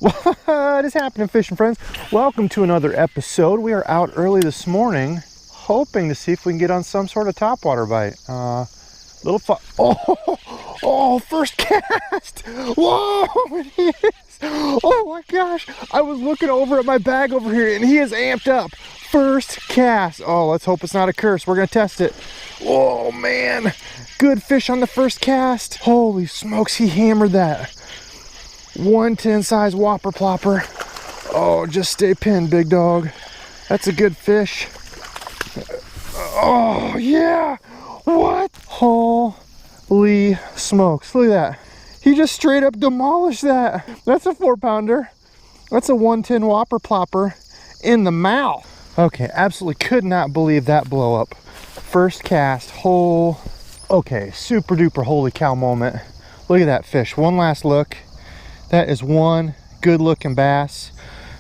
What is happening, fishing friends? Welcome to another episode. We are out early this morning, hoping to see if we can get on some sort of topwater bite. Oh, first cast! Whoa, it is! Oh my gosh! I was looking over at my bag over here, and he is amped up. First cast. Oh, let's hope it's not a curse. We're gonna test it. Oh man, good fish on the first cast. Holy smokes, he hammered that. 110 size whopper plopper. Oh, just stay pinned, big dog. That's a good fish. Oh yeah, what? Holy smokes, look at that. He just straight up demolished that. That's a 4-pounder. That's a 110 whopper plopper in the mouth. Okay, absolutely could not believe that blow up. First cast, okay, super duper holy cow moment. Look at that fish, one last look. That is one good looking bass.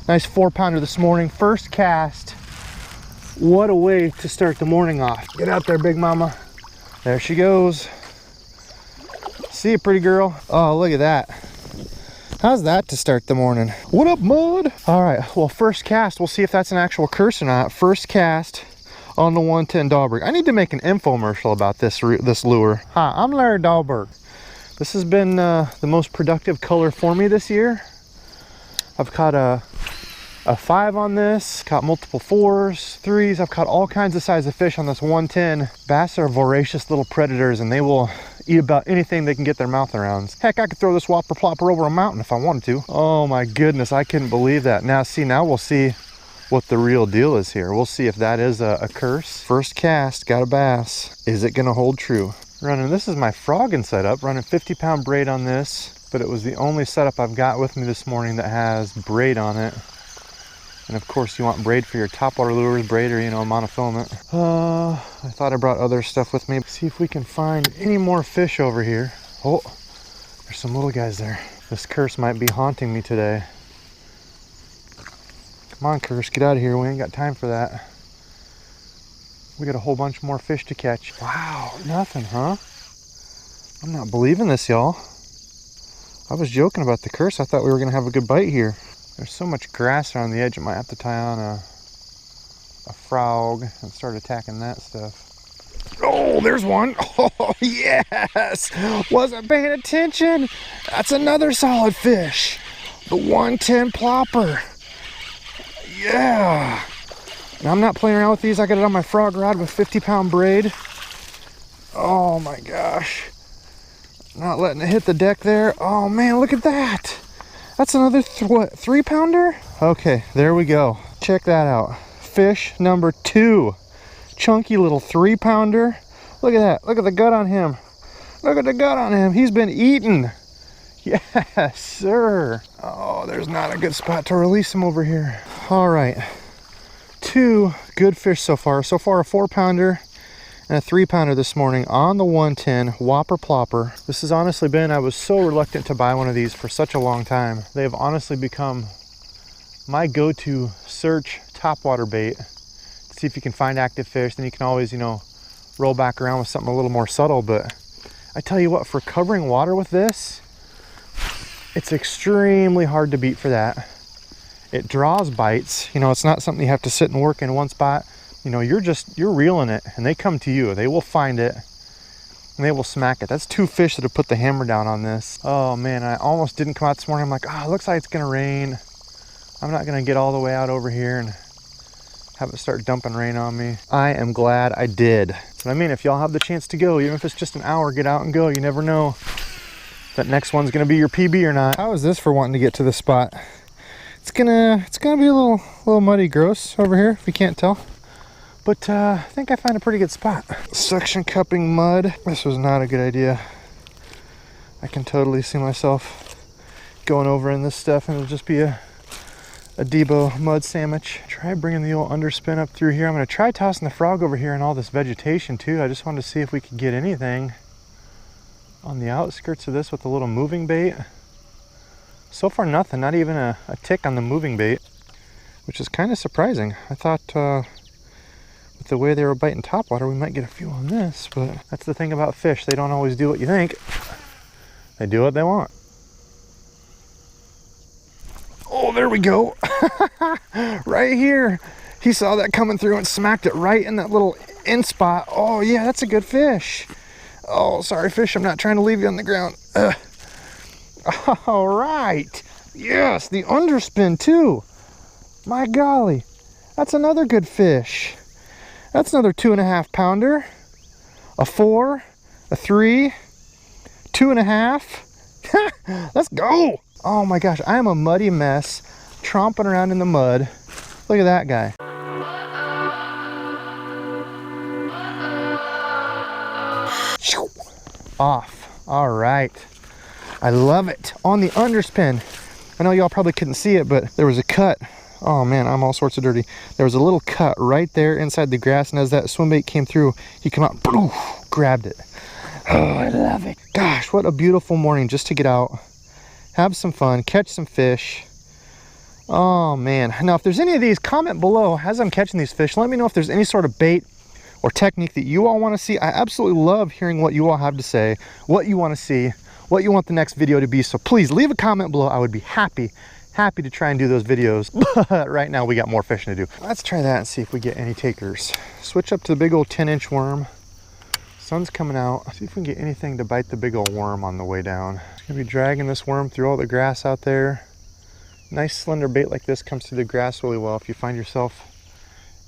Nice 4-pounder this morning, first cast. What a way to start the morning off. Get out there, big mama. There she goes. See you, pretty girl. Oh, look at that. How's that to start the morning? What up, mud? All right, well, first cast, we'll see if that's an actual curse or not. First cast on the 110 Dahlberg. I need to make an infomercial about this lure. Hi, I'm Larry Dahlberg. This has been the most productive color for me this year. I've caught a 5 on this, caught multiple 4s, 3s. I've caught all kinds of size of fish on this 110. Bass are voracious little predators, and they will eat about anything they can get their mouth around. Heck, I could throw this whopper plopper over a mountain if I wanted to. Oh my goodness, I couldn't believe that. Now we'll see what the real deal is here. We'll see if that is a curse. First cast, got a bass. Is it gonna hold true? This is my frogging setup, running 50-pound braid on this, but it was the only setup I've got with me this morning that has braid on it. And of course you want braid for your topwater lures, braid or, monofilament. I thought I brought other stuff with me. See if we can find any more fish over here. Oh, there's some little guys there. This curse might be haunting me today. Come on, curse, get out of here. We ain't got time for that. We got a whole bunch more fish to catch. Wow, nothing, huh? I'm not believing this, y'all. I was joking about the curse. I thought we were gonna have a good bite here. There's so much grass around the edge, I might have to tie on a frog and start attacking that stuff. Oh, there's one. Oh, yes. Wasn't paying attention. That's another solid fish. The 110 plopper. Yeah. And I'm not playing around with these. I got it on my frog rod with 50-pound braid. Oh my gosh. Not letting it hit the deck there. Oh man, look at that. That's another 3-pounder? Okay, there we go. Check that out. Fish number 2. Chunky little 3-pounder. Look at that. Look at the gut on him. Look at the gut on him. He's been eaten. Yes, sir. Oh, there's not a good spot to release him over here. All right. 2 good fish so far. So far, a 4-pounder and a 3-pounder this morning on the 110 whopper plopper. This has honestly been, I was so reluctant to buy one of these for such a long time. They have honestly become my go-to search topwater bait. See if you can find active fish, then you can always, roll back around with something a little more subtle. But I tell you what, for covering water with this, it's extremely hard to beat for that. It draws bites. It's not something you have to sit and work in one spot. You're reeling it, and they come to you. They will find it, and they will smack it. That's 2 fish that have put the hammer down on this. Oh man, I almost didn't come out this morning. I'm like, it looks like it's gonna rain. I'm not gonna get all the way out over here and have it start dumping rain on me. I am glad I did. But I mean, if y'all have the chance to go, even if it's just an hour, get out and go. You never know if that next one's gonna be your PB or not. How is this for wanting to get to the spot? It's gonna be a little muddy, gross over here if you can't tell. But I think I found a pretty good spot. Suction cupping mud. This was not a good idea. I can totally see myself going over in this stuff, and it'll just be a DEBO mud sandwich. Try bringing the old underspin up through here. I'm gonna try tossing the frog over here and all this vegetation too. I just wanted to see if we could get anything on the outskirts of this with a little moving bait. So far nothing, not even a tick on the moving bait, which is kind of surprising. I thought with the way they were biting topwater, we might get a few on this, but that's the thing about fish. They don't always do what you think. They do what they want. Oh, there we go. Right here. He saw that coming through and smacked it right in that little in spot. Oh yeah, that's a good fish. Oh, sorry fish, I'm not trying to leave you on the ground. All right. Yes, the underspin too. My golly, that's another good fish. That's another 2.5 pounder. A 4, a 3, 2.5. Let's go. Oh my gosh, I am a muddy mess, tromping around in the mud. Look at that guy. Off. All right. I love it. On the underspin. I know y'all probably couldn't see it, but there was a cut. Oh man, I'm all sorts of dirty. There was a little cut right there inside the grass, and as that swim bait came through, he came out, boom, grabbed it. Oh, I love it. Gosh, what a beautiful morning just to get out, have some fun, catch some fish. Oh man. Now, if there's any of these, comment below as I'm catching these fish. Let me know if there's any sort of bait or technique that you all want to see. I absolutely love hearing what you all have to say, what you want to see, what you want the next video to be. So please leave a comment below. I would be happy to try and do those videos. But right now we got more fishing to do. Let's try that and see if we get any takers. Switch up to the big old 10-inch worm. Sun's coming out. See if we can get anything to bite the big old worm on the way down. Just gonna be dragging this worm through all the grass out there. Nice slender bait like this comes through the grass really well. If you find yourself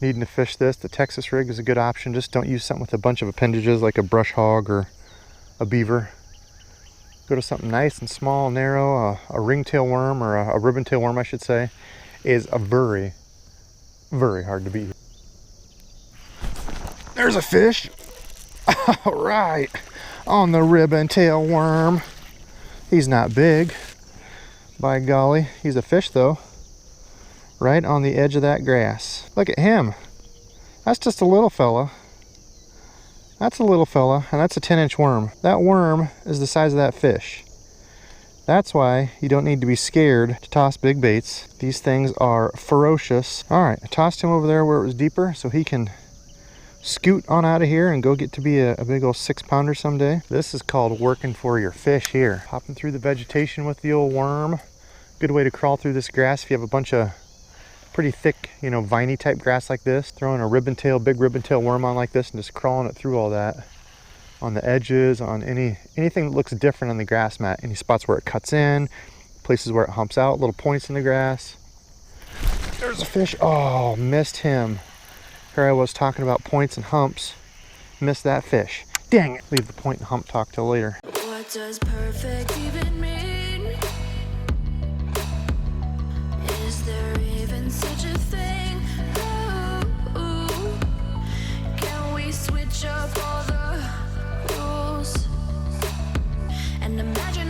needing to fish this, the Texas rig is a good option. Just don't use something with a bunch of appendages like a brush hog or a beaver. Go to something nice and small, narrow. A ringtail worm, or a ribbon-tail worm I should say, is a very, very hard to beat. There's a fish. All right, on the ribbon-tail worm. He's not big, by golly. He's a fish though. Right on the edge of that grass. Look at him. That's just a little fella. That's a little fella, and that's a 10-inch worm. That worm is the size of that fish. That's why you don't need to be scared to toss big baits. These things are ferocious. All right, I tossed him over there where it was deeper so he can scoot on out of here and go get to be a big old 6-pounder someday. This is called working for your fish here. Hopping through the vegetation with the old worm. Good way to crawl through this grass if you have a bunch of pretty thick, you know, viney type grass like this. Throwing a big ribbon tail worm on like this and just crawling it through all that. On the edges, on anything that looks different on the grass mat. Any spots where it cuts in, places where it humps out, little points in the grass. There's a fish. Oh, missed him. Here I was talking about points and humps. Missed that fish. Dang it. Leave the point and hump talk till later. What does perfect even mean? Is there even such a thing? Ooh, can we switch up all the rules and imagine